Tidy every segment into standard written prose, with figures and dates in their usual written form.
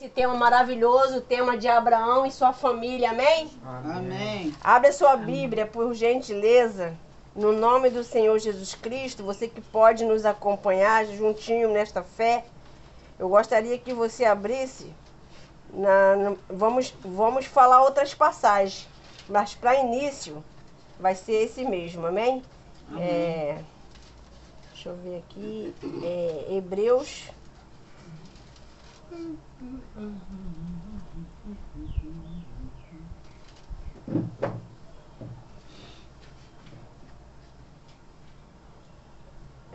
Esse tema maravilhoso, o tema de Abraão e sua família, amém? Amém. Abre a sua Bíblia, por gentileza, no nome do Senhor Jesus Cristo, você que pode nos acompanhar juntinho nesta fé. Eu gostaria que você abrisse, vamos falar outras passagens, mas para início vai ser esse mesmo, amém? Deixa eu ver aqui, Hebreus...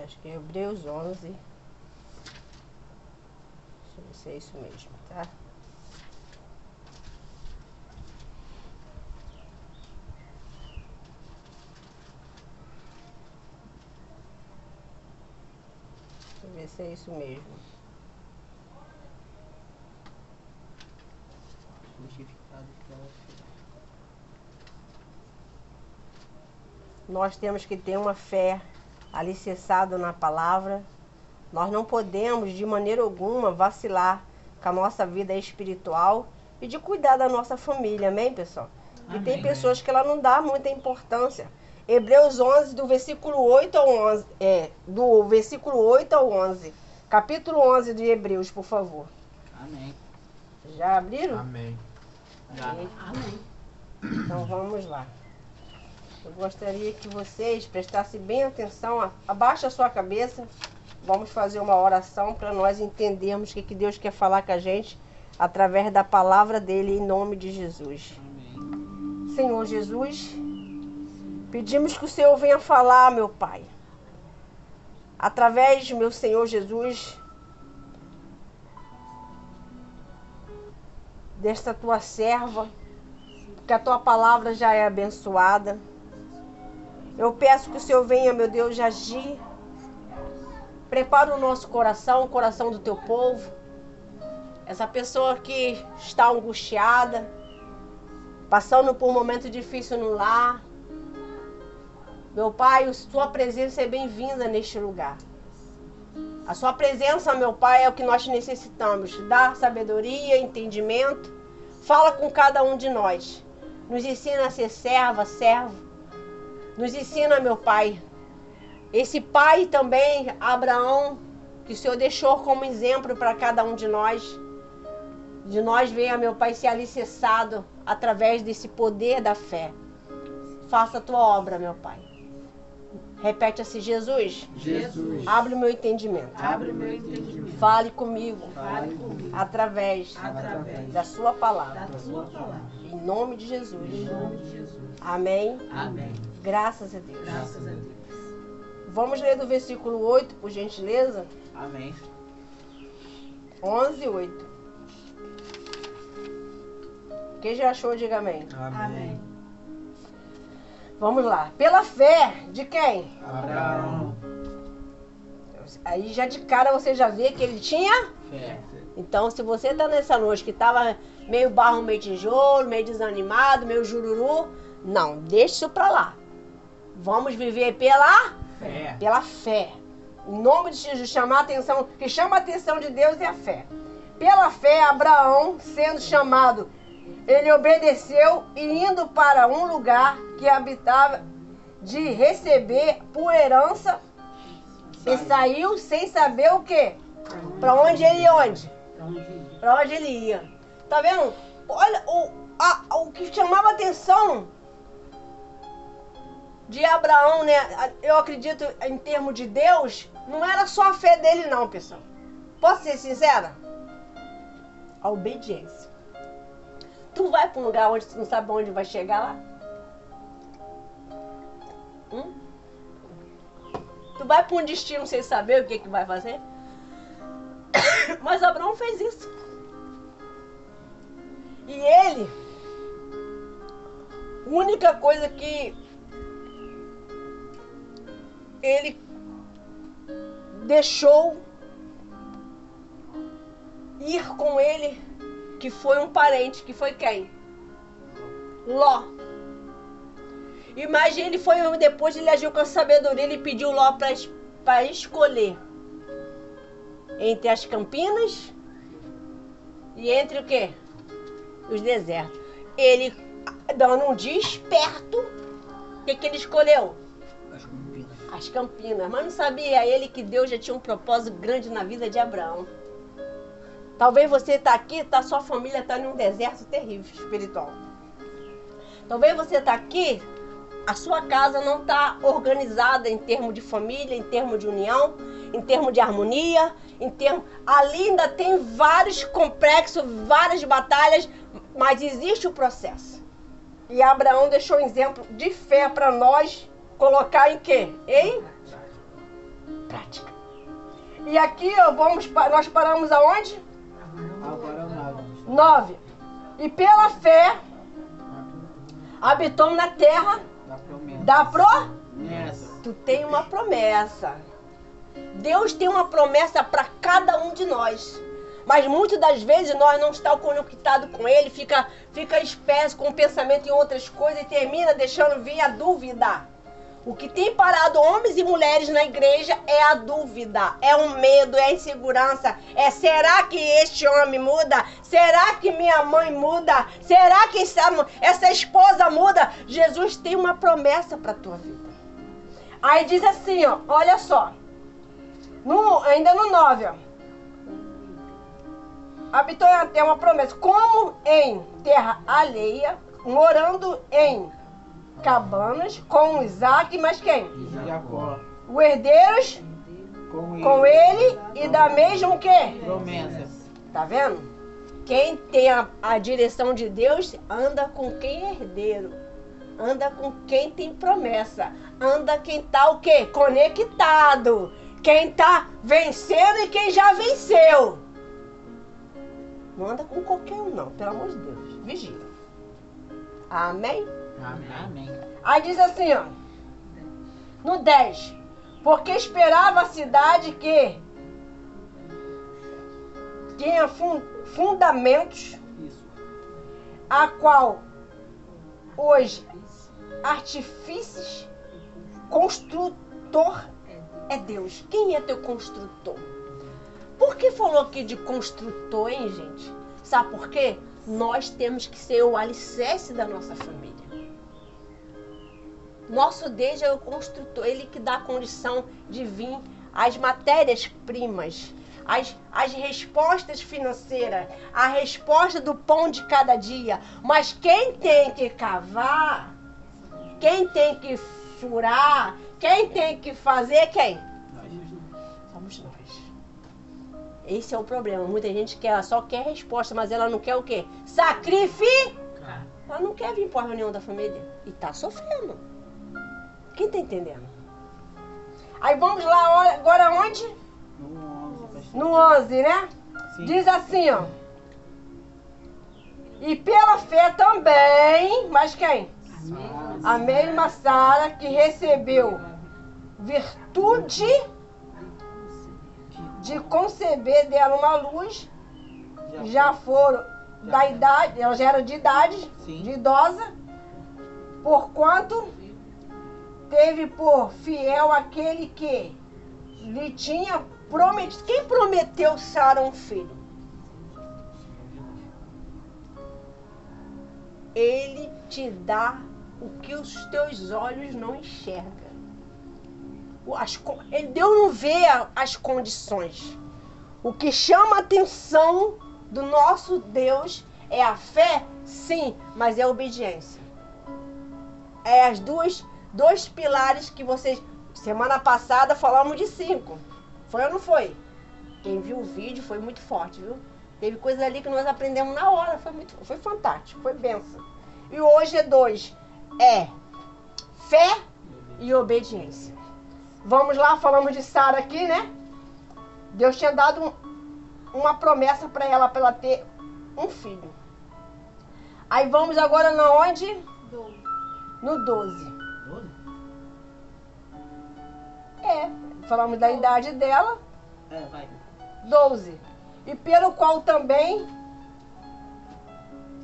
Acho que é Hebreus 11. Deixa eu ver se é isso mesmo, tá? Deixa eu ver se é isso mesmo. Nós temos que ter uma fé alicerçada na palavra. Nós não podemos de maneira alguma vacilar com a nossa vida espiritual e de cuidar da nossa família, amém, pessoal? E tem pessoas que ela não dá muita importância. Hebreus 11, do versículo 8 ao 11, do versículo 8 ao 11. Capítulo 11 de Hebreus, por favor. Amém. Já abriram? Amém. Amém. Então vamos lá. Eu gostaria que vocês prestassem bem atenção. Abaixa a sua cabeça. Vamos fazer uma oração para nós entendermos o que Deus quer falar com a gente através da palavra dele, em nome de Jesus. Amém. Senhor Jesus, pedimos que o Senhor venha falar, meu Pai. Através, meu Senhor Jesus, desta tua serva, que a tua palavra já é abençoada. Eu peço que o Senhor venha, meu Deus, agir. Prepara o nosso coração, o coração do teu povo. Essa pessoa que está angustiada, passando por um momento difícil no lar. Meu Pai, a sua presença é bem-vinda neste lugar. A sua presença, meu Pai, é o que nós necessitamos. Dá sabedoria, entendimento. Fala com cada um de nós. Nos ensina a ser serva, servo. Nos ensina, meu Pai, esse pai também, Abraão, que o Senhor deixou como exemplo para cada um de nós. De nós venha, meu Pai, ser alicerçado através desse poder da fé. Faça a tua obra, meu Pai. Repete assim, Jesus. Jesus. Abre o meu entendimento. Abre o meu entendimento. Fale comigo. Fale comigo. Através da sua palavra. Da sua palavra. Em nome de Jesus. Em nome de Jesus. Amém. Amém. Graças a Deus. Graças a Deus. Vamos ler do versículo 8, por gentileza. Amém. 11, 8. Quem já achou, diga amém. Amém. Vamos lá. Pela fé de quem? Abraão. Aí já de cara você já vê que ele tinha. Fé. Então, se você tá nessa noite que tava meio barro, meio tijolo, meio desanimado, meio jururu, não, deixa isso pra lá. Vamos viver pela Fé. pela fé. Em nome de Jesus, chamar a atenção, o que chama a atenção de Deus é a fé. Pela fé, Abraão, sendo chamado, ele obedeceu e indo para um lugar que habitava de receber por herança e saiu sem saber o quê? Para onde ele ia, Para onde ele ia. Tá vendo? Olha, o que chamava a atenção de Abraão, né? Eu acredito em termos de Deus, não era só a fé dele não, pessoal. Posso ser sincera? A obediência. Tu vai para um lugar onde tu não sabe onde vai chegar lá? Tu vai para um destino sem saber o que vai fazer? Mas Abraão fez isso. E ele, a única coisa que ele deixou ir com ele, que foi um parente, que foi quem? Ló. Mas ele foi, depois ele agiu com a sabedoria, ele pediu Ló para escolher entre as campinas e entre o quê? Os desertos. Ele, dando um dia esperto, o que ele escolheu? As Campinas. Mas não sabia ele que Deus já tinha um propósito grande na vida de Abraão. Talvez você está aqui, sua família está em um deserto terrível espiritual. Talvez você está aqui, a sua casa não está organizada em termos de família, em termos de união, em termos de harmonia, ali ainda tem vários complexos, várias batalhas, mas existe o processo. E Abraão deixou um exemplo de fé para nós colocar em quê? Em prática. E aqui nós paramos aonde? Agora 9. E pela fé habitou na terra da promessa. Tu tem uma promessa. Deus tem uma promessa para cada um de nós. Mas muitas das vezes nós não estamos conectados com Ele, fica espécie com o pensamento em outras coisas e termina deixando vir a dúvida. O que tem parado homens e mulheres na igreja é a dúvida, é o medo, é a insegurança. Será que este homem muda? Será que minha mãe muda? Será que essa esposa muda? Jesus tem uma promessa para a tua vida. Aí diz assim, ó, olha só. Ainda no 9, ó. Habitou até uma promessa. Como em terra alheia, morando em cabanas com Isaac, mas quem? Jacó. O herdeiros com ele e da mesma o quê? Promessas. Tá vendo? Quem tem a direção de Deus anda com quem é herdeiro. Anda com quem tem promessa. Anda quem tá o quê? Conectado. Quem tá vencendo e quem já venceu. Não anda com qualquer um não, pelo amor de Deus. Vigia. Amém? Amém. Aí diz assim, ó. No 10. Porque esperava a cidade que tinha fundamentos, a qual os artífices construtor é Deus. Quem é teu construtor? Por que falou aqui de construtor, hein, gente? Sabe por quê? Nós temos que ser o alicerce da nossa família. Nosso Deus é o construtor, Ele que dá a condição de vir as matérias-primas, as respostas financeiras, a resposta do pão de cada dia. Mas quem tem que cavar, quem tem que furar, quem tem que fazer, quem? Somos nós. Esse é o problema. Muita gente só quer resposta, mas ela não quer o quê? Sacrificar. Ela não quer vir para a reunião da família. E está sofrendo. Quem está entendendo? Aí vamos lá, agora onde? No 11, né? Sim. Diz assim, ó. E pela fé também, mas quem? A mesma Sara que recebeu virtude de conceber dela uma luz, já foram da idade, ela já era de idade, Sim. de idosa, porquanto teve por fiel aquele que lhe tinha prometido. Quem prometeu Sara um filho? Ele te dá o que os teus olhos não enxergam. Deus não vê as condições. O que chama a atenção do nosso Deus é a fé, sim, mas é a obediência. É dois pilares que vocês, semana passada, falamos de 5. Foi ou não foi? Quem viu o vídeo foi muito forte, viu? Teve coisas ali que nós aprendemos na hora, foi fantástico, foi bênção. E hoje é 2, é fé e obediência. Vamos lá, falamos de Sara aqui, né? Deus tinha dado uma promessa para ela ter um filho. Aí vamos agora na onde? 12. No 12. Falamos da idade dela. Vai. 12. E pelo qual também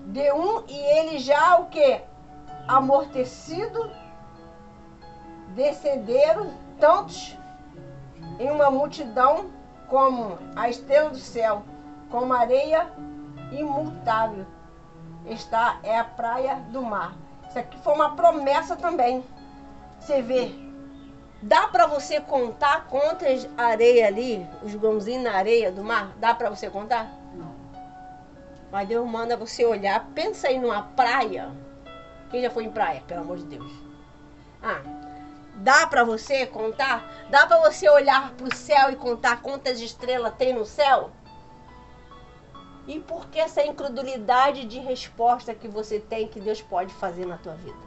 de um, e ele já o que? Amortecido, descenderam tantos em uma multidão como a estrela do céu, como a areia imutável é a praia do mar. Isso aqui foi uma promessa também. Você vê, dá para você contar quantas areias ali, os grãozinhos na areia do mar? Dá para você contar? Não. Mas Deus manda você olhar, pensa aí numa praia. Quem já foi em praia, pelo amor de Deus? Dá para você contar? Dá para você olhar para o céu e contar quantas estrelas tem no céu? E por que essa incredulidade de resposta que você tem que Deus pode fazer na tua vida?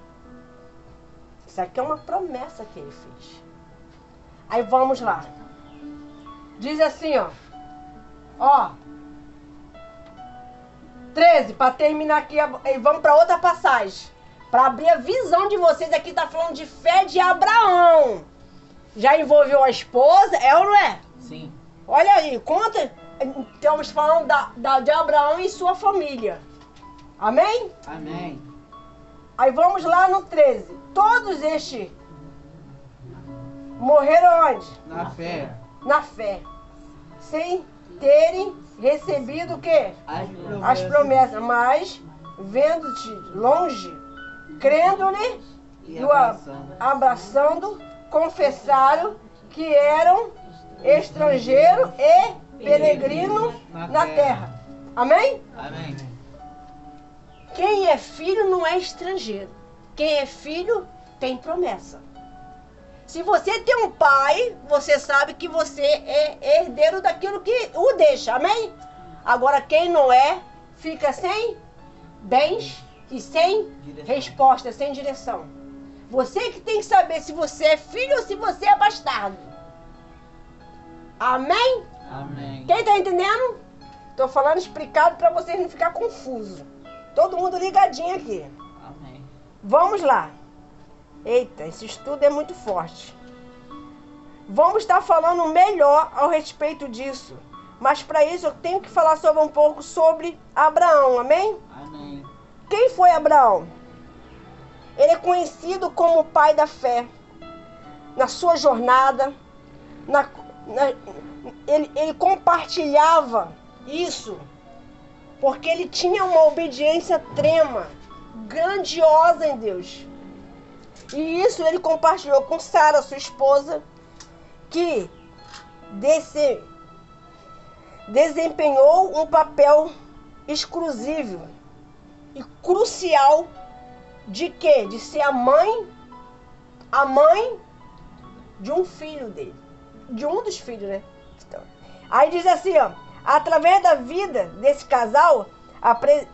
Isso aqui é uma promessa que Ele fez. Aí vamos lá. Diz assim, ó. 13, para terminar aqui, e vamos para outra passagem. Para abrir a visão de vocês, aqui tá falando de fé de Abraão. Já envolveu a esposa, é ou não é? Sim. Olha aí, conta. Estamos falando de Abraão e sua família. Amém? Amém. Aí vamos lá no 13. Todos estes morreram onde? Na fé. Na fé. Sem terem recebido o quê? As promessas. Mas, vendo-te longe, crendo-lhe E e o abraçando, confessaram que eram estrangeiros e peregrinos na terra. Amém? Amém. Quem é filho não é estrangeiro. Quem é filho tem promessa. Se você tem um pai, você sabe que você é herdeiro daquilo que o deixa. Amém? Agora quem não é, fica sem bens e sem resposta, sem direção. Você que tem que saber se você é filho ou se você é bastardo. Amém? Amém. Quem tá entendendo? Tô falando explicado para vocês não ficar confuso. Todo mundo ligadinho aqui. Amém. Vamos lá. Eita, esse estudo é muito forte. Vamos estar falando melhor ao respeito disso. Mas para isso eu tenho que falar sobre um pouco sobre Abraão, amém? Amém. Quem foi Abraão? Ele é conhecido como o pai da fé. Na sua jornada, ele compartilhava isso, porque ele tinha uma obediência trema, grandiosa em Deus. E isso ele compartilhou com Sara, sua esposa, que desempenhou um papel exclusivo e crucial de quê? De ser a mãe de um filho dele. De um dos filhos, né? Então, aí diz assim, através da vida desse casal,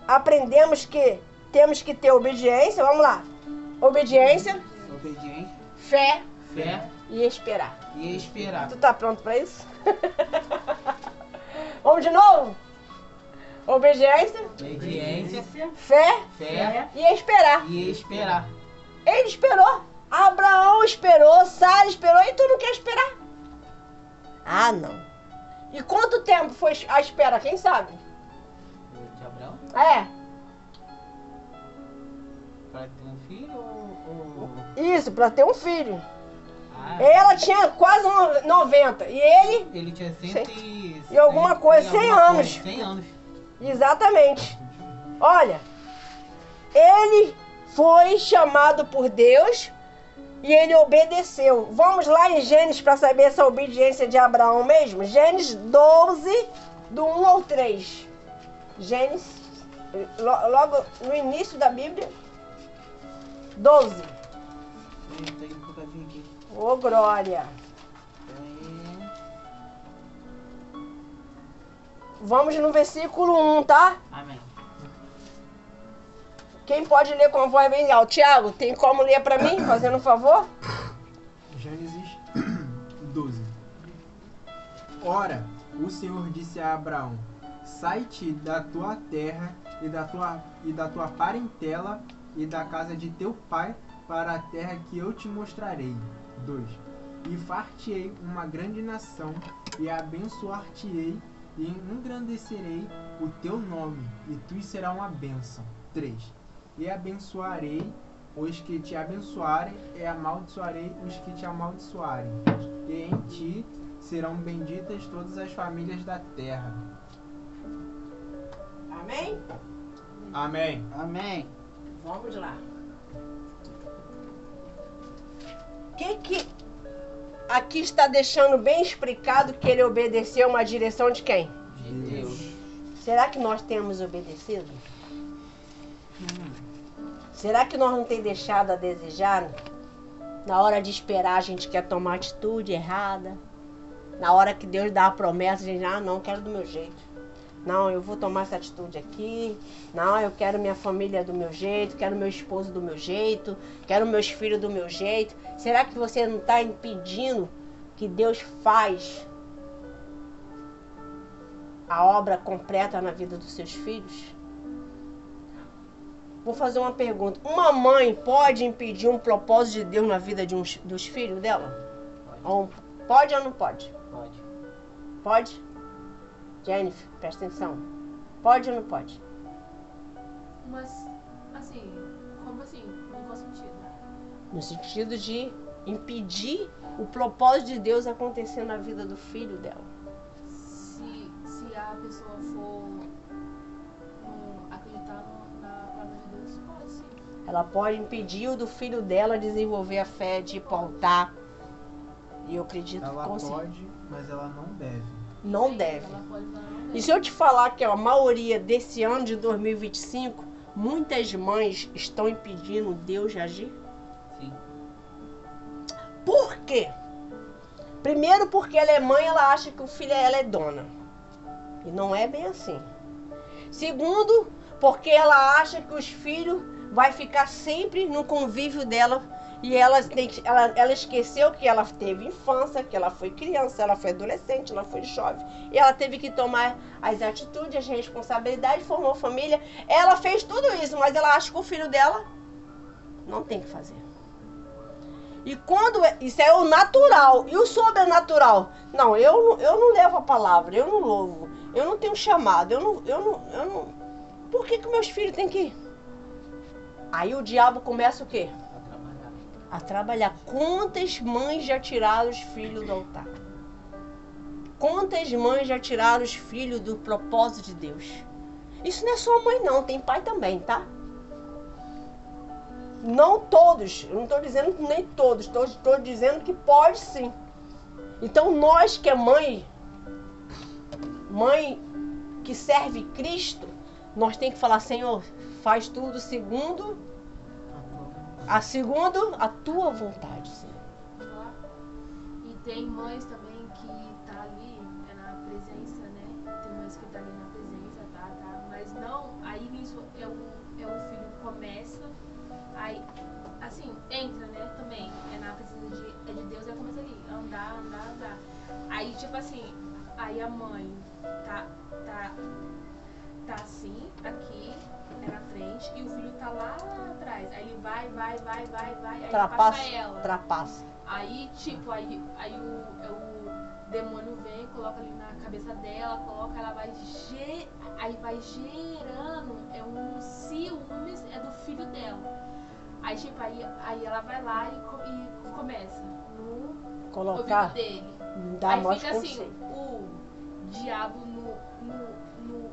aprendemos que temos que ter obediência. Vamos lá. Obediência, fé e esperar. E esperar. Tu tá pronto pra isso? Vamos de novo? Obediência, fé e esperar. Ele esperou. Abraão esperou, Sara esperou e tu não quer esperar? Ah, não. E quanto tempo foi a espera? Quem sabe? De Abraão? É. Para ter um filho ou... Isso, pra ter um filho. Ah, Ela tinha quase 90 e ele tinha e alguma coisa, 100 anos. 100 anos. Exatamente. Olha, ele foi chamado por Deus e ele obedeceu. Vamos lá em Gênesis para saber essa obediência de Abraão mesmo. Gênesis 12, do 1 ao 3. Gênesis, logo no início da Bíblia, 12. Tem um bocadinho aqui. Ô, glória. Vamos no versículo 1, tá? Amém. Quem pode ler com a voz bem alta? Tiago, tem como ler para mim, fazendo um favor? Gênesis 12. Ora, o Senhor disse a Abraão: sai-te da tua terra e da tua parentela e da casa de teu pai para a terra que eu te mostrarei. 2. E far-te-ei uma grande nação, e abençoar-te-ei, e engrandecerei o teu nome, e tu serás uma bênção. 3. E abençoarei os que te abençoarem, e amaldiçoarei os que te amaldiçoarem. E em ti serão benditas todas as famílias da terra. Amém? Amém. Amém. Vamos lá. O que aqui está deixando bem explicado que ele obedeceu uma direção de quem? De Deus. Será que nós temos obedecido? Será que nós não temos deixado a desejar? Na hora de esperar, a gente quer tomar atitude errada. Na hora que Deus dá a promessa, a gente diz, não, quero do meu jeito. Não, eu vou tomar essa atitude aqui. Não, eu quero minha família do meu jeito, quero meu esposo do meu jeito, quero meus filhos do meu jeito. Será que você não está impedindo que Deus faz a obra completa na vida dos seus filhos? Vou fazer uma pergunta. Uma mãe pode impedir um propósito de Deus na vida dos filhos dela? Pode ou não pode? Pode. Pode? Jennifer, presta atenção. Pode ou não pode? Mas, assim, como assim? Em qual sentido? No sentido de impedir o propósito de Deus acontecer na vida do filho dela. Se a pessoa for acreditar na palavra de Deus, pode sim. Ela pode impedir o do filho dela desenvolver a fé de ir para o altar. E eu acredito Ela que consiga. pode, mas ela não deve. Não Sim, deve. ela pode, mas não deve. E se eu te falar que a maioria desse ano de 2025, muitas mães estão impedindo Deus de agir? Sim. Por quê? Primeiro porque ela é mãe, ela acha que o filho ela é dona. E não é bem assim. Segundo, porque ela acha que os filhos vai ficar sempre no convívio dela. E ela esqueceu que ela teve infância, que ela foi criança, ela foi adolescente, ela foi jovem. E ela teve que tomar as atitudes, as responsabilidades, formou família. Ela fez tudo isso, mas ela acha que o filho dela não tem que fazer. E quando isso é o natural e o sobrenatural, não, eu não levo a palavra, eu não louvo, eu não tenho chamado, eu não. Por que meus filhos têm que ir? Aí o diabo começa o quê? A trabalhar. Quantas mães já tiraram os filhos do altar? Quantas mães já tiraram os filhos do propósito de Deus? Isso não é só mãe não, tem pai também, tá? Não todos, eu não estou dizendo que nem todos, estou dizendo que pode sim. Então nós que é mãe que serve Cristo, nós tem que falar, Senhor, faz tudo segundo a tua vontade, Senhor. E tem mães também que tá ali, na presença, né? Tem mães que tá ali na presença, tá? Mas não, aí nisso é o filho começa, aí, assim, entra, né, também, na presença de Deus, aí começa ali, andar. Aí, tipo assim, aí a mãe tá assim, aqui, na frente, e o filho tá lá atrás. Aí ele vai, aí passa ela. Trapaça. Aí, tipo, aí o demônio vem, coloca ali na cabeça dela, ela vai gerando, um ciúmes, é do filho dela. Aí, tipo, aí ela vai lá e começa no Colocar, ouvido dele. dá Aí mais fica assim, conselho. o diabo no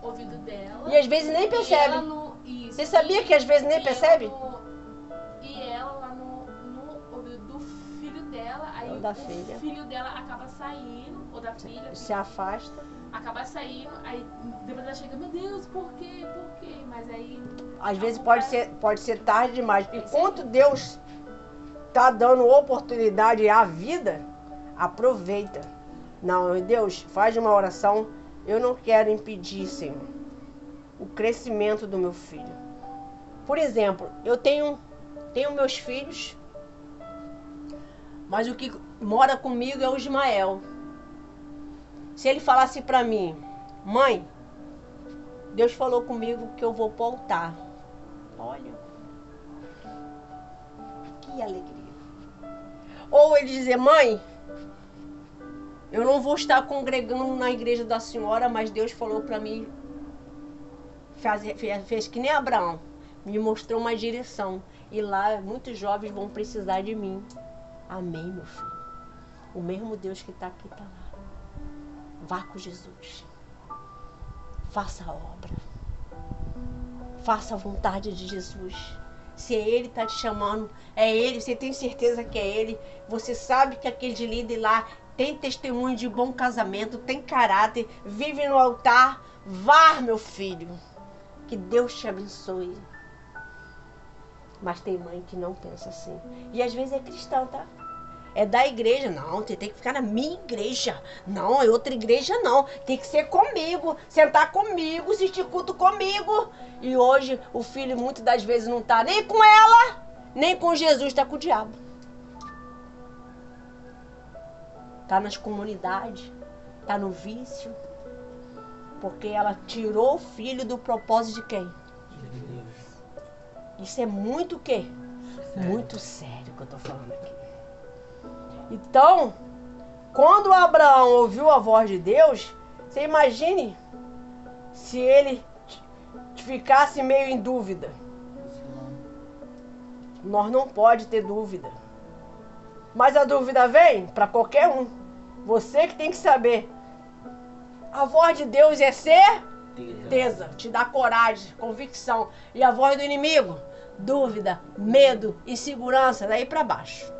ouvido dela. E às vezes nem percebe. Isso, Você sabia que às vezes nem percebe? E ela lá no ouvido do filho dela, aí Ou da o filha. filho dela acaba saindo, ou da filha, Se afasta. acaba saindo, aí depois ela chega, meu Deus, por quê? Mas aí... Às vezes culpa pode ser tarde demais. Enquanto Deus tá dando oportunidade à vida, aproveita. Não, Deus, faz uma oração. Eu não quero impedir, Senhor, o crescimento do meu filho. Por exemplo, eu tenho meus filhos, mas o que mora comigo é o Ismael. Se ele falasse pra mim, mãe, Deus falou comigo que eu vou pro altar. Olha, que alegria. Ou ele dizer, mãe, eu não vou estar congregando na igreja da senhora, mas Deus falou para mim, fez que nem Abraão, me mostrou uma direção. E lá muitos jovens vão precisar de mim. Amém, meu filho. O mesmo Deus que está aqui está lá. Vá com Jesus. faça a obra. Faça a vontade de Jesus. Se Ele está te chamando, é Ele, você tem certeza que é Ele. Você sabe que aquele líder lá tem testemunho de bom casamento, tem caráter, vive no altar. Vá, meu filho. Que Deus te abençoe. Mas tem mãe que não pensa assim. E às vezes é cristão, tá? É da igreja. Não, você tem que ficar na minha igreja. Não, é outra igreja não. Tem que ser comigo, sentar comigo, assistir culto comigo. E hoje o filho muitas das vezes não tá nem com ela, nem com Jesus, tá com o diabo. Tá nas comunidades, tá no vício. Porque ela tirou o filho do propósito de quem? De Deus. Isso é muito o quê? Sério. Muito sério que eu tô falando aqui. Então, quando Abraão ouviu a voz de Deus, você imagine se ele ficasse meio em dúvida. Nós não pode ter dúvida. Mas a dúvida vem para qualquer um. Você que tem que saber. A voz de Deus é certeza, te dá coragem, convicção. E a voz do inimigo? Dúvida, medo, insegurança, daí para baixo.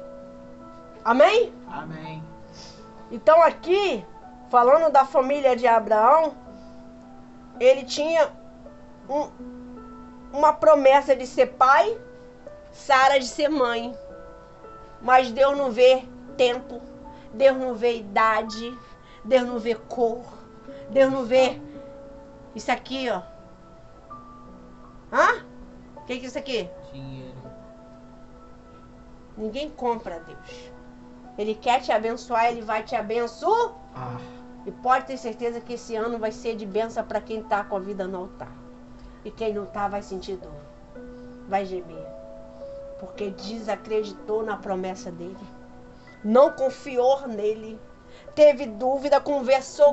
Amém? Amém. Então aqui, falando da família de Abraão, ele tinha uma promessa de ser pai, Sara de ser mãe. Mas Deus não vê tempo, Deus não vê idade, Deus não vê cor, Deus não vê isso aqui, ó. Hã? O que é isso aqui? Dinheiro. Ninguém compra Deus. Ele quer te abençoar, Ele vai te abençoar. E pode ter certeza que esse ano vai ser de bênção para quem está com a vida no altar. E quem não está vai sentir dor. Vai gemer. Porque desacreditou na promessa dele. Não confiou nele. Teve dúvida, conversa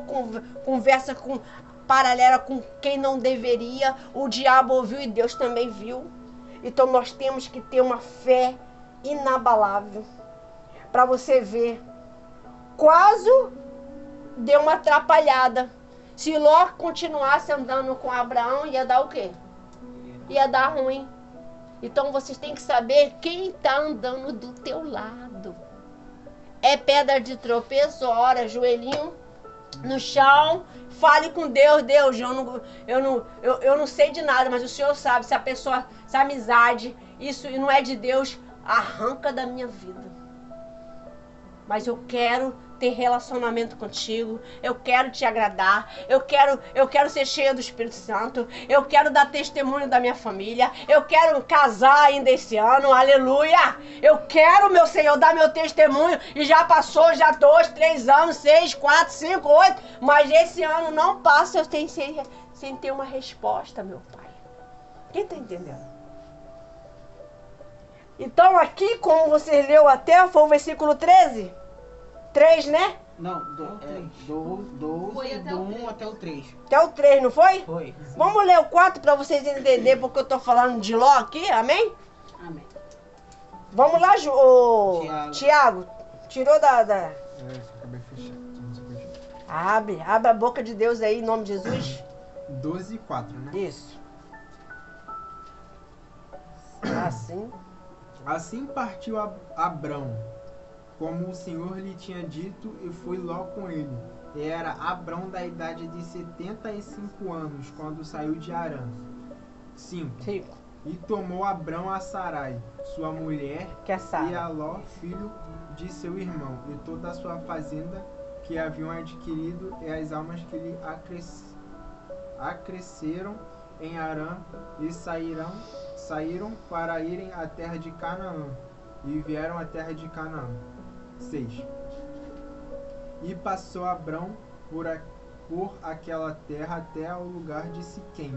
com paralela com quem não deveria. O diabo ouviu e Deus também viu. Então nós temos que ter uma fé inabalável. Para você ver, quase deu uma atrapalhada. Se Ló continuasse andando com Abraão, ia dar o quê? Ia dar ruim. Então vocês têm que saber quem está andando do teu lado. É pedra de tropeço, ora, joelhinho no chão, fale com Deus. Deus, eu não sei de nada, mas o Senhor sabe. Se a pessoa, se a amizade, isso não é de Deus, arranca da minha vida. Mas eu quero ter relacionamento contigo. Eu quero te agradar. Eu quero ser cheia do Espírito Santo. Eu quero dar testemunho da minha família. Eu quero casar ainda esse ano. Aleluia! Eu quero, meu Senhor, dar meu testemunho. E já passou, já 2, 3 anos, 6, 4, 5, 8. Mas esse ano não passa sem ter uma resposta, meu Pai. Quem está entendendo? Então aqui, como você leu até, foi o versículo 13. 3, né? Não, Foi até do o 1 3. até o 3. Até o 3, não foi? Foi. Vamos ler o 4 para vocês entenderem porque eu tô falando de Ló aqui, amém? Amém. Vamos lá, Tiago. Tirou da... Acabei fechando. Abre a boca de Deus aí, em nome de Jesus. 12 e 4, né? Isso. Assim. Assim partiu Abrão, como o Senhor lhe tinha dito, e foi Ló com ele. E era Abrão da idade de 75 anos, quando saiu de Harã. 5. E tomou Abrão a Sarai, sua mulher, Que é e Sara. a Ló, filho de seu irmão, e toda a sua fazenda que haviam adquirido, e as almas que lhe acresceram em Harã, e saíram para irem à terra de Canaã, e vieram à terra de Canaã. 6. E passou Abrão por aquela terra até ao lugar de Siquém,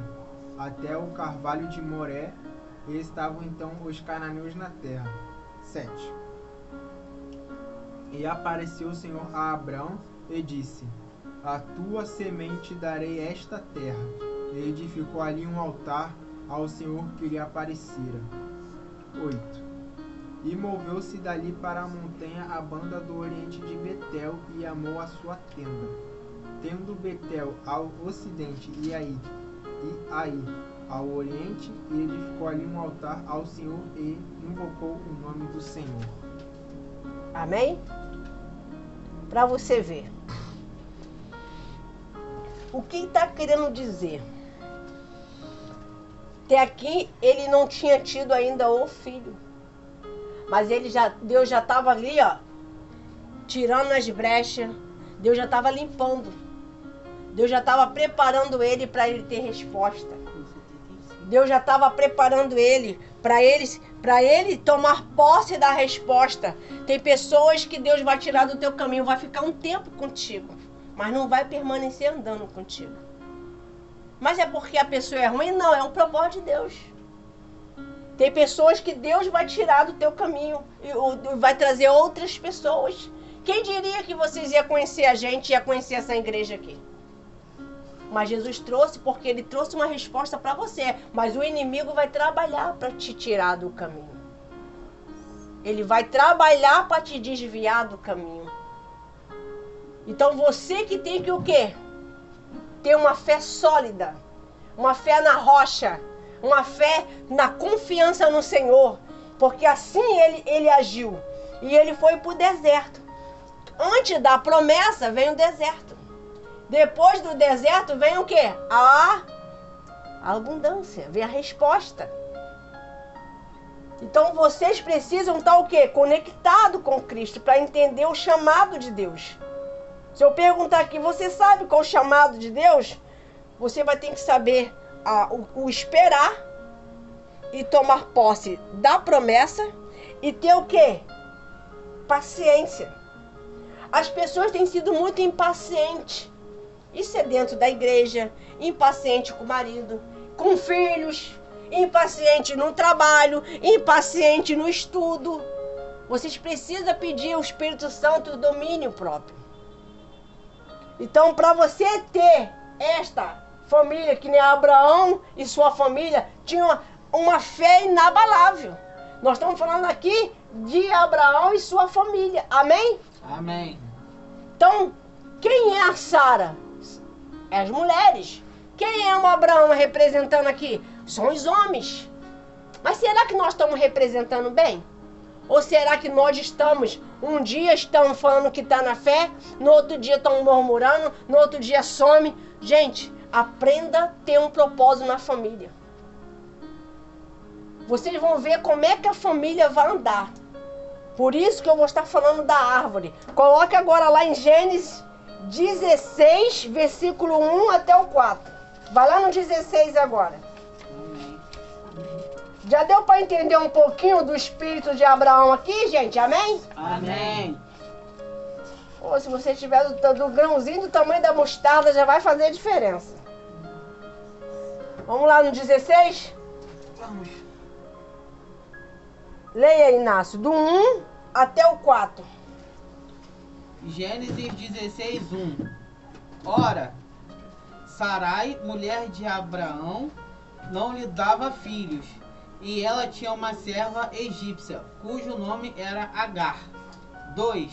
até o carvalho de Moré, e estavam então os cananeus na terra. 7. E apareceu o Senhor a Abrão e disse: A tua semente darei esta terra. E edificou ali um altar ao Senhor que lhe aparecera. 8. E moveu-se dali para a montanha à banda do oriente de Betel e amou a sua tenda. tendo Betel ao ocidente e aí ao oriente, e edificou ali um altar ao Senhor e invocou o nome do Senhor. Amém? Para você ver. O que está querendo dizer? Até aqui ele não tinha tido ainda o filho. Mas Deus já estava ali, ó, tirando as brechas. Deus já estava limpando. Deus já estava preparando ele para ele ter resposta. Deus já estava preparando ele para ele tomar posse da resposta. Tem pessoas que Deus vai tirar do teu caminho, vai ficar um tempo contigo, mas não vai permanecer andando contigo. Mas é porque a pessoa é ruim? Não, é um propósito de Deus. Tem pessoas que Deus vai tirar do teu caminho e vai trazer outras pessoas. Quem diria que vocês iam conhecer a gente, ia conhecer essa igreja aqui? Mas Jesus trouxe porque ele trouxe uma resposta para você. Mas o inimigo vai trabalhar para te tirar do caminho. Ele vai trabalhar para te desviar do caminho. Então você que tem que o quê? Ter uma fé sólida. Uma fé na rocha. Uma fé na confiança no Senhor. Porque assim ele agiu. E ele foi para o deserto. Antes da promessa vem o deserto. Depois do deserto vem o quê? A abundância, vem a resposta. Então vocês precisam estar o quê? Conectado com Cristo para entender o chamado de Deus. Se eu perguntar aqui, você sabe qual é o chamado de Deus? Você vai ter que saber o esperar e tomar posse da promessa e ter o quê? Paciência. As pessoas têm sido muito impacientes. Isso é dentro da igreja, impaciente com o marido, com filhos, impaciente no trabalho, impaciente no estudo. Vocês precisam pedir ao Espírito Santo o domínio próprio. Então, para você ter esta família, que nem Abraão e sua família, tinham uma fé inabalável. Nós estamos falando aqui de Abraão e sua família. Amém? Amém. Então, quem é a Sara? É as mulheres. Quem é o Abraão representando aqui? São os homens. Mas será que nós estamos representando bem? Ou será que nós estamos, um dia estamos falando que está na fé, no outro dia estamos murmurando, no outro dia some? Gente, aprenda a ter um propósito na família. Vocês vão ver como é que a família vai andar. Por isso que eu vou estar falando da árvore. Coloque agora lá em Gênesis 16, versículo 1 até o 4. Vai lá no 16 agora. Amém. Já deu para entender um pouquinho do espírito de Abraão aqui, gente? Amém? Amém. Ou se você tiver do grãozinho do tamanho da mostarda, já vai fazer a diferença. Vamos lá no 16? Vamos. Leia, Inácio, do 1 até o 4. Gênesis 16, 1. Ora, Sarai, mulher de Abraão, não lhe dava filhos, e ela tinha uma serva egípcia, cujo nome era Agar. 2.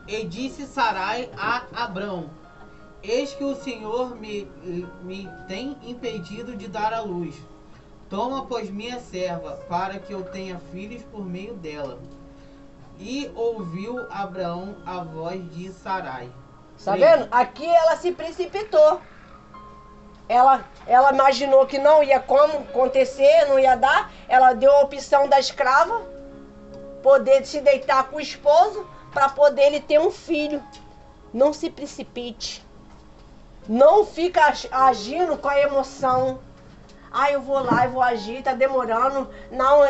E disse Sarai a Abrão: Eis que o Senhor me tem impedido de dar à luz. Toma, pois, minha serva, para que eu tenha filhos por meio dela. E ouviu Abraão a voz de Sarai. Tá vendo? Aqui ela se precipitou. Ela imaginou que não ia como acontecer, não ia dar. Ela deu a opção da escrava poder se deitar com o esposo para poder ele ter um filho. Não se precipite. Não fica agindo com a emoção. Ah, eu vou lá, eu vou agir, tá demorando. Não,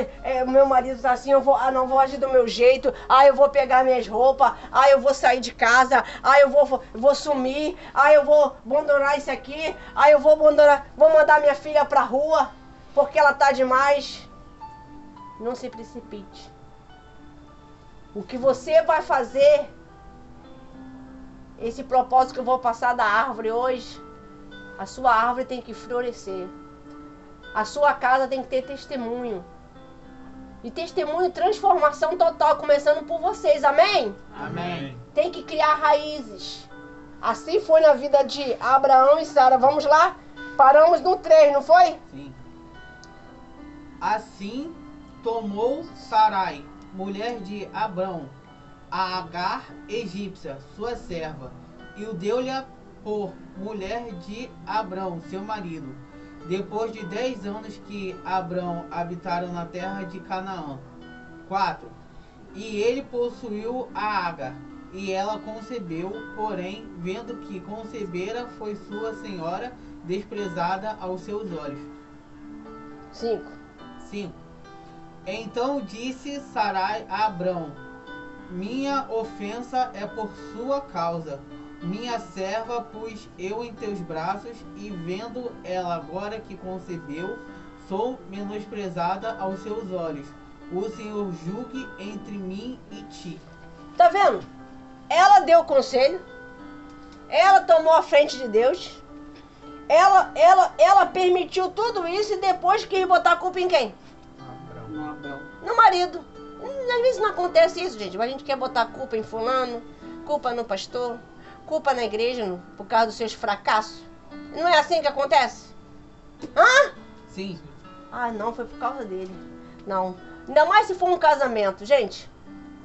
meu marido tá assim, não vou agir do meu jeito. Ah, eu vou pegar minhas roupas. Ah, eu vou sair de casa. Ah, eu vou sumir. Ah, eu vou abandonar isso aqui. Ah, eu vou mandar minha filha pra rua, porque ela tá demais. Não se precipite. O que você vai fazer, esse propósito que eu vou passar da árvore hoje, a sua árvore tem que florescer. A sua casa tem que ter testemunho. E testemunho, transformação total, começando por vocês, amém? Amém. Tem que criar raízes. Assim foi na vida de Abraão e Sara. Vamos lá? Paramos no 3, não foi? Sim. Assim tomou Sarai, mulher de Abrão, a Agar egípcia, sua serva, e o deu-lhe por mulher de Abrão, seu marido, depois de 10 anos que Abrão habitaram na terra de Canaã. 4. E ele possuiu a Agar, e ela concebeu, porém, vendo que concebera, foi sua senhora desprezada aos seus olhos. 5. 5. Então disse Sarai a Abrão: minha ofensa é por sua causa. Minha serva pus eu em teus braços, e vendo ela agora que concebeu, sou menosprezada aos seus olhos. O Senhor julgue entre mim e ti. Tá vendo? Ela deu o conselho. Ela tomou a frente de Deus. Ela permitiu tudo isso e depois quis botar a culpa em quem? Abrão. Abrão. No marido. Às vezes não acontece isso, gente. Mas a gente quer botar a culpa em fulano, culpa no pastor, culpa na igreja por causa dos seus fracassos. Não é assim que acontece? Hã? Sim. Ah, não, foi por causa dele. Não. Ainda mais se for um casamento. Gente,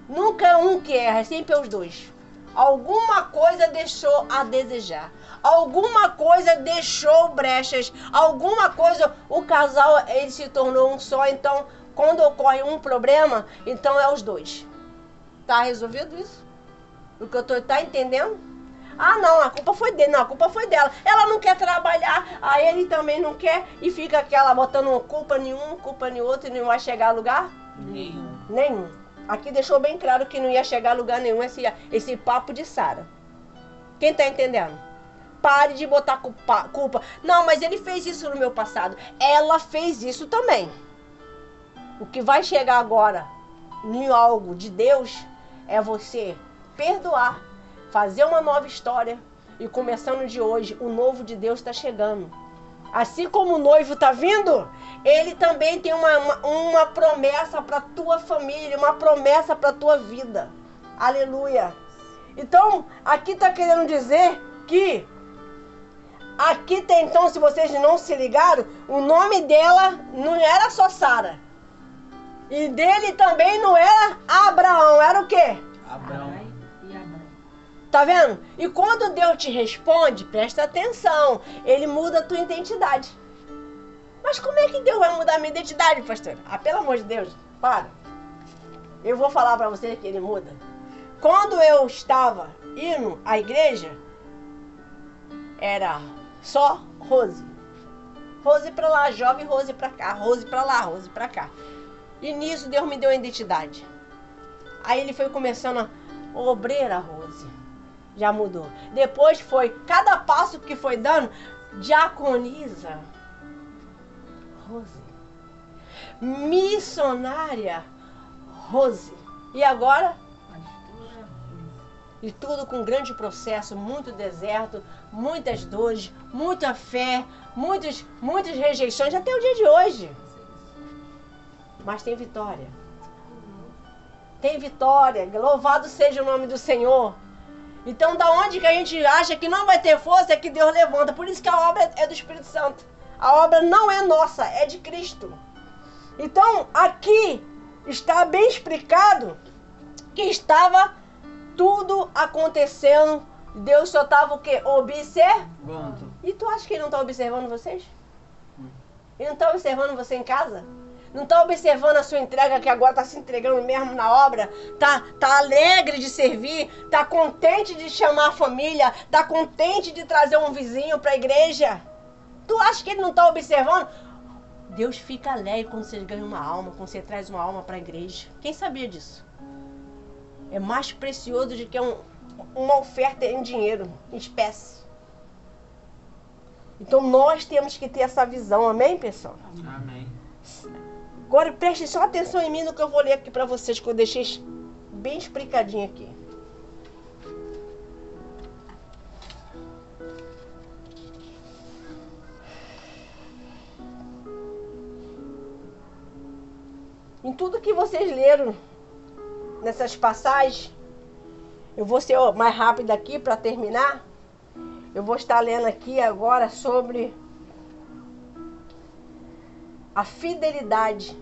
nunca é um que erra, é sempre os dois. Alguma coisa deixou a desejar. Alguma coisa deixou brechas. Alguma coisa, o casal, ele se tornou um só. Então, quando ocorre um problema, então é os dois. Tá resolvido isso? O que eu tô, tá entendendo? Ah, não, a culpa foi dele. Não, a culpa foi dela. Ela não quer trabalhar, aí ele também não quer. E fica aquela botando culpa em um, culpa em outro e não vai chegar a lugar? Nenhum. Aqui deixou bem claro que não ia chegar a lugar nenhum esse papo de Sara. Quem tá entendendo? Pare de botar culpa. Não, mas ele fez isso no meu passado. Ela fez isso também. O que vai chegar agora em algo de Deus é você perdoar, fazer uma nova história. E começando de hoje, o novo de Deus está chegando. Assim como o noivo está vindo, ele também tem uma promessa para a tua família, uma promessa para a tua vida. Aleluia. Então, aqui está querendo dizer que, aqui tem, então, se vocês não se ligaram, o nome dela não era só Sara. E dele também não era Abraão, era o quê? Abrão. Tá vendo? E quando Deus te responde, presta atenção, ele muda a tua identidade. Mas como é que Deus vai mudar a minha identidade, pastor? Ah, pelo amor de Deus, para. Eu vou falar pra você que ele muda. Quando eu estava indo à igreja, era só Rose. Rose pra lá, jovem Rose pra cá, Rose pra lá, Rose pra cá. E nisso Deus me deu a identidade. Aí ele foi começando a obreira Rose. Já mudou. Depois foi, cada passo que foi dando, diaconisa Rose. Missionária Rose. E agora? E tudo com grande processo, muito deserto, muitas dores, muita fé, muitas rejeições, até o dia de hoje. Mas tem vitória. Tem vitória. Louvado seja o nome do Senhor. Então, da onde que a gente acha que não vai ter força, é que Deus levanta. Por isso que a obra é do Espírito Santo. A obra não é nossa, é de Cristo. Então, aqui está bem explicado que estava tudo acontecendo. Deus só estava o quê? Observando. E tu acha que ele não está observando vocês? Ele não está observando você em casa? Não está observando a sua entrega, que agora está se entregando mesmo na obra? Tá alegre de servir? Tá contente de chamar a família? Tá contente de trazer um vizinho para a igreja? Tu acha que ele não está observando? Deus fica alegre quando você ganha uma alma, quando você traz uma alma para a igreja. Quem sabia disso? É mais precioso do que uma oferta em dinheiro, em espécie. Então nós temos que ter essa visão, amém, pessoal? Amém. Agora prestem só atenção em mim no que eu vou ler aqui para vocês, que eu deixei bem explicadinho aqui. Em tudo que vocês leram nessas passagens, eu vou ser mais rápido aqui para terminar. Eu vou estar lendo aqui agora sobre a fidelidade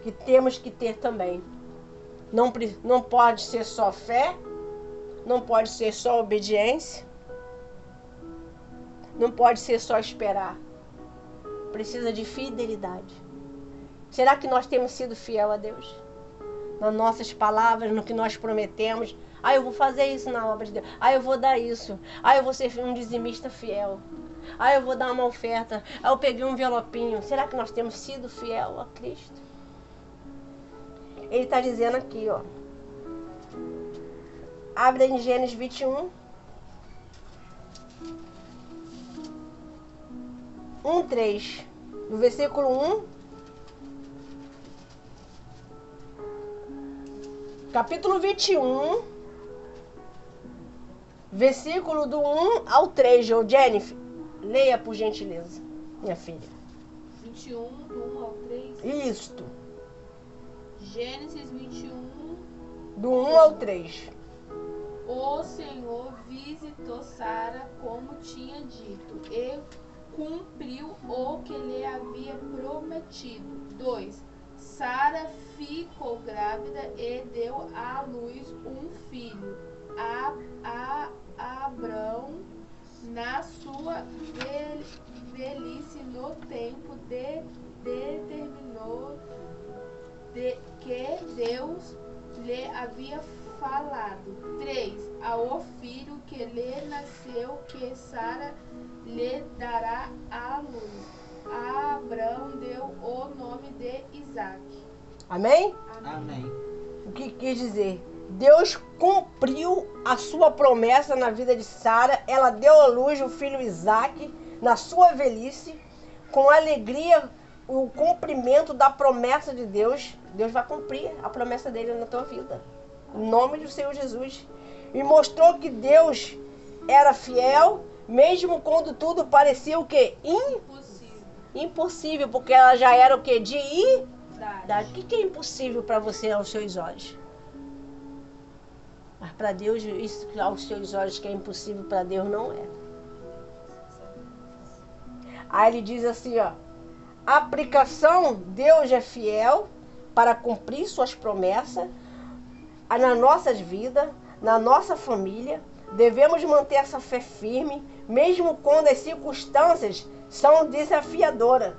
que temos que ter também. Não pode ser só fé, não pode ser só obediência, não pode ser só esperar. Precisa de fidelidade. Será que nós temos sido fiel a Deus? Nas nossas palavras, no que nós prometemos. Eu vou fazer isso na obra de Deus. Eu vou dar isso. Eu vou ser um dizimista fiel. Eu vou dar uma oferta. Eu peguei um envelopinho. Será que nós temos sido fiel a Cristo? Ele está dizendo aqui, ó. Abre em Gênesis 21. 1:3. No versículo 1. Capítulo 21. Versículo do 1 ao 3. Jennifer, leia por gentileza, minha filha. 21, do 1 ao 3. Isto. Gênesis 21. Do 1 ao 3. O Senhor visitou Sara como tinha dito e cumpriu o que lhe havia prometido. 2. Sara ficou grávida e deu à luz um filho. Abrão, na sua velhice, no tempo determinou que Deus lhe havia falado. 3. Ao filho que lhe nasceu, que Sara lhe dará à luz, Abrão deu o nome de Isaque. Amém? Amém. O que quis dizer? Deus cumpriu a sua promessa na vida de Sara. Ela deu à luz o filho Isaque na sua velhice, com alegria, o cumprimento da promessa de Deus. Deus vai cumprir a promessa dele na tua vida, em nome do Senhor Jesus. E mostrou que Deus era fiel, mesmo quando tudo parecia o quê? Impossível, porque ela já era o quê? De idade. O que é impossível para você aos seus olhos? Mas para Deus, isso aos seus olhos que é impossível, para Deus não é. Aí ele diz assim, ó. Aplicação: Deus é fiel para cumprir suas promessas nas nossas vidas, na nossa família. Devemos manter essa fé firme, mesmo quando as circunstâncias são desafiadoras.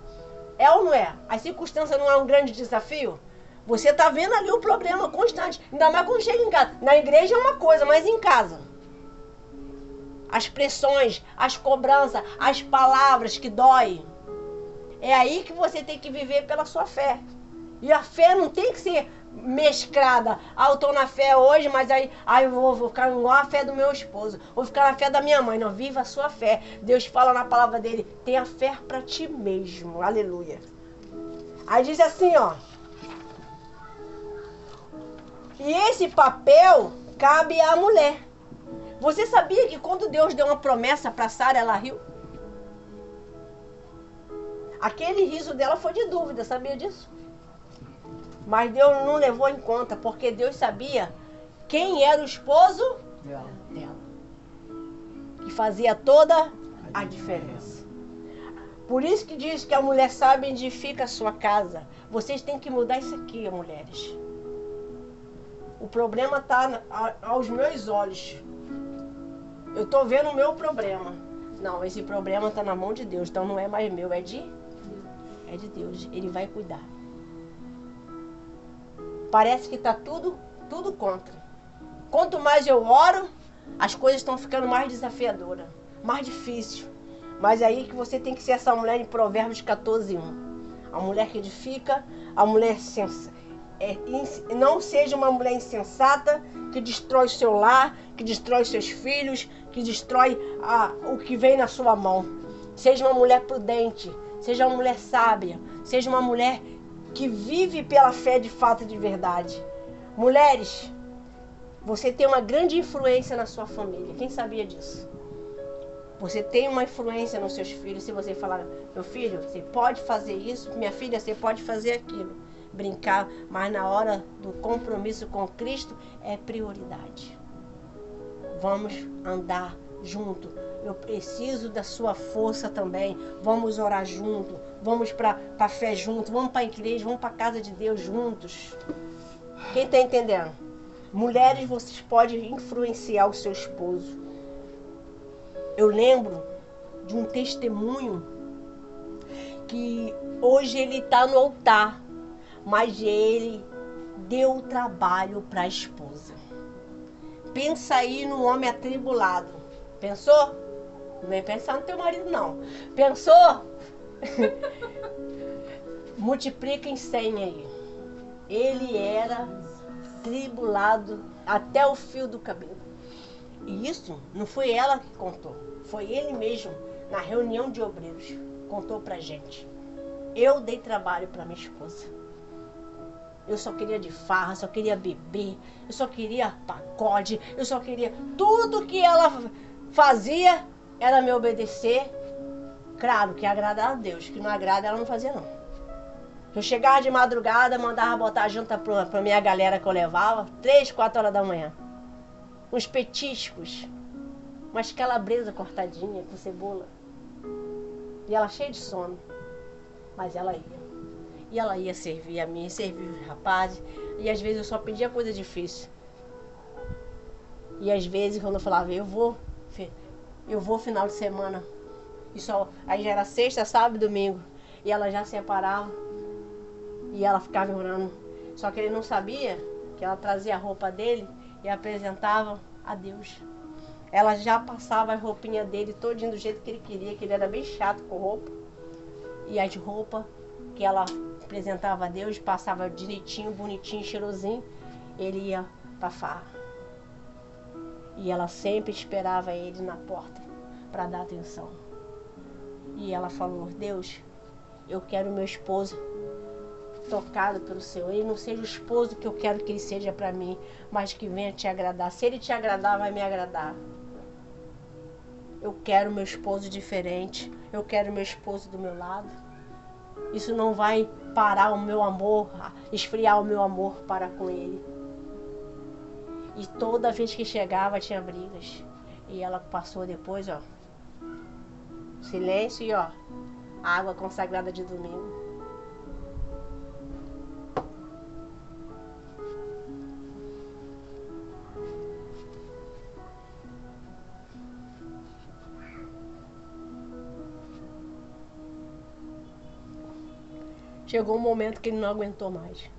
É ou não é? As circunstâncias não é um grande desafio? Você está vendo ali o problema constante. Ainda mais quando chega em casa. Na igreja é uma coisa, mas em casa. As pressões, as cobranças, as palavras que doem. É aí que você tem que viver pela sua fé. E a fé não tem que ser mesclada. Eu estou na fé hoje, mas aí eu vou ficar igual a fé do meu esposo. Vou ficar na fé da minha mãe. Não, viva a sua fé. Deus fala na palavra dele, tenha fé para ti mesmo. Aleluia. Aí diz assim, ó. E esse papel cabe à mulher. Você sabia que quando Deus deu uma promessa para Sara, ela riu? Aquele riso dela foi de dúvida, sabia disso? Mas Deus não levou em conta, porque Deus sabia quem era o esposo dela. Que fazia toda a diferença. Por isso que diz que a mulher sábia edifica a sua casa. Vocês têm que mudar isso aqui, mulheres. O problema está aos meus olhos. Eu estou vendo o meu problema. Não, esse problema está na mão de Deus. Então não é mais meu, é de Deus. Ele vai cuidar. Parece que está tudo contra. Quanto mais eu oro, as coisas estão ficando mais desafiadoras, mais difícil. Mas é aí que você tem que ser essa mulher em Provérbios 14:1. A mulher que edifica, a mulher sensata. Não seja uma mulher insensata que destrói o seu lar, que destrói os seus filhos, que destrói o que vem na sua mão. Seja uma mulher prudente, seja uma mulher sábia, seja uma mulher que vive pela fé de fato e de verdade. Mulheres, você tem uma grande influência na sua família. Quem sabia disso? Você tem uma influência nos seus filhos. Se você falar, meu filho, você pode fazer isso, minha filha, você pode fazer aquilo. Brincar, mas na hora do compromisso com Cristo é prioridade. Vamos andar junto. Eu preciso da sua força também. Vamos orar junto. Vamos para a fé junto. Vamos para a igreja. Vamos para a casa de Deus juntos. Quem está entendendo? Mulheres, vocês podem influenciar o seu esposo. Eu lembro de um testemunho que hoje ele está no altar, mas ele deu o trabalho para a esposa. Pensa aí no homem atribulado. Pensou? Não vem pensar no teu marido, não. Pensou? Multiplica em 100 aí. Ele era tribulado até o fio do cabelo. E isso não foi ela que contou. Foi ele mesmo, na reunião de obreiros. Contou pra gente. Eu dei trabalho pra minha esposa. Eu só queria de farra, só queria beber, eu só queria pagode, eu só queria... Tudo que ela fazia era me obedecer. Claro, que agradar a Deus, que não agrada ela não fazia não. Eu chegava de madrugada, mandava botar a janta pra minha galera que eu levava, 3, 4 horas da manhã. Uns petiscos, umas calabresa cortadinha com cebola. E ela cheia de sono, mas ela ia. E ela ia servir a mim, servir os rapazes. E às vezes eu só pedia coisa difícil. E às vezes quando eu falava, eu vou final de semana. E só, aí já era sexta, sábado e domingo. E ela já separava. E ela ficava orando. Só que ele não sabia que ela trazia a roupa dele e apresentava a Deus. Ela já passava a roupinha dele todinho do jeito que ele queria, que ele era bem chato com roupa. E as roupas que ela apresentava a Deus, passava direitinho, bonitinho, cheirosinho, ele ia pra farra. E ela sempre esperava ele na porta para dar atenção. E ela falou, Deus, eu quero meu esposo tocado pelo Senhor. Ele não seja o esposo que eu quero que ele seja para mim, mas que venha te agradar. Se ele te agradar, vai me agradar. Eu quero meu esposo diferente. Eu quero meu esposo do meu lado. Isso não vai parar o meu amor, esfriar o meu amor para com ele. E toda vez que chegava tinha brigas. E ela passou depois, ó, silêncio e ó, água consagrada de domingo. Chegou um momento que ele não aguentou mais.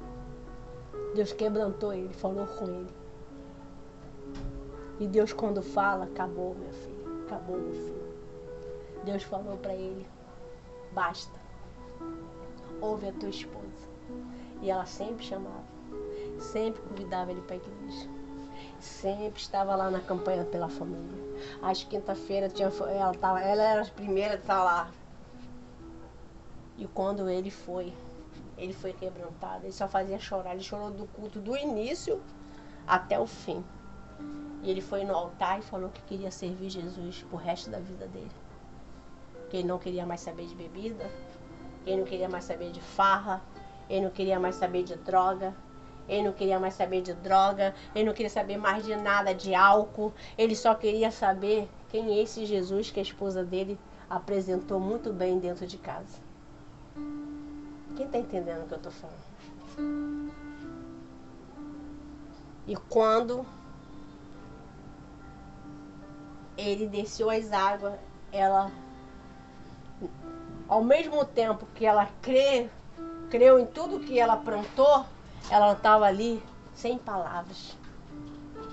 Deus quebrantou ele, falou com ele. E Deus quando fala, acabou, minha filha, acabou, meu filho. Deus falou para ele, basta, ouve a tua esposa. E ela sempre chamava, sempre convidava ele para a igreja. Sempre estava lá na campanha pela família. Às quinta-feira ela era a primeira a estar lá. E quando ele foi quebrantado, ele só fazia chorar. Ele chorou do culto do início até o fim. E ele foi no altar e falou que queria servir Jesus pro resto da vida dele. Que ele não queria mais saber de bebida, ele não queria mais saber de farra, ele não queria mais saber de droga, ele não queria mais saber de droga, ele não queria saber mais de nada, de álcool. Ele só queria saber quem é esse Jesus que a esposa dele apresentou muito bem dentro de casa. Quem está entendendo o que eu estou falando? E quando ele desceu as águas, ela, ao mesmo tempo que ela creu em tudo que ela plantou, ela estava ali sem palavras,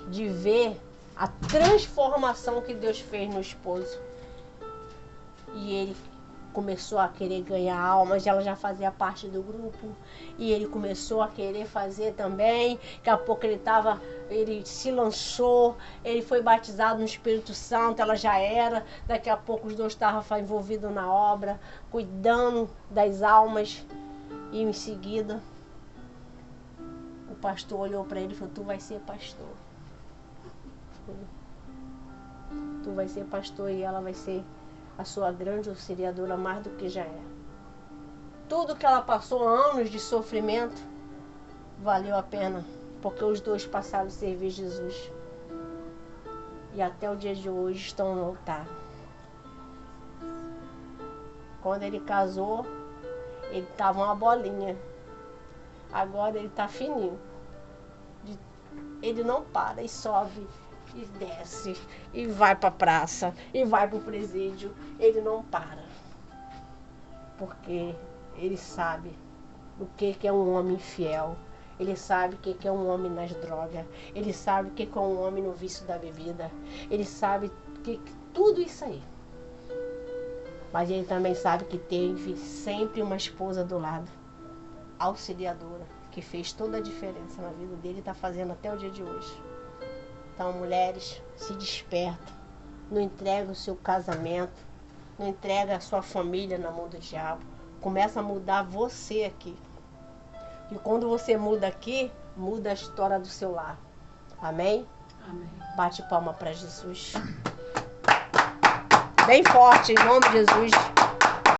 de ver a transformação que Deus fez no esposo. E ele começou a querer ganhar almas, ela já fazia parte do grupo, e ele começou a querer fazer também. Daqui a pouco ele se lançou, ele foi batizado no Espírito Santo, ela já era. Daqui a pouco os dois estavam envolvidos na obra, cuidando das almas. E em seguida, o pastor olhou para ele e falou, tu vai ser pastor. Tu vai ser pastor e ela vai ser a sua grande auxiliadora mais do que já é. Tudo que ela passou, anos de sofrimento, valeu a pena, porque os dois passaram a servir Jesus. e até o dia de hoje estão no altar. Quando ele casou, ele estava uma bolinha. Agora ele está fininho. Ele não para e sobe e desce e vai para a praça e vai para o presídio. Ele não para. Porque ele sabe o que é um homem fiel. Ele sabe o que é um homem nas drogas. Ele sabe o que é um homem no vício da bebida. Ele sabe que tudo isso aí. Mas ele também sabe que teve sempre uma esposa do lado, auxiliadora, que fez toda a diferença na vida dele e está fazendo até o dia de hoje. Então, mulheres, se despertam. Não entrega o seu casamento, não entrega a sua família na mão do diabo. Começa a mudar você aqui. E quando você muda aqui, muda a história do seu lar. Amém? Amém. Bate palma para Jesus. Bem forte, em nome de Jesus.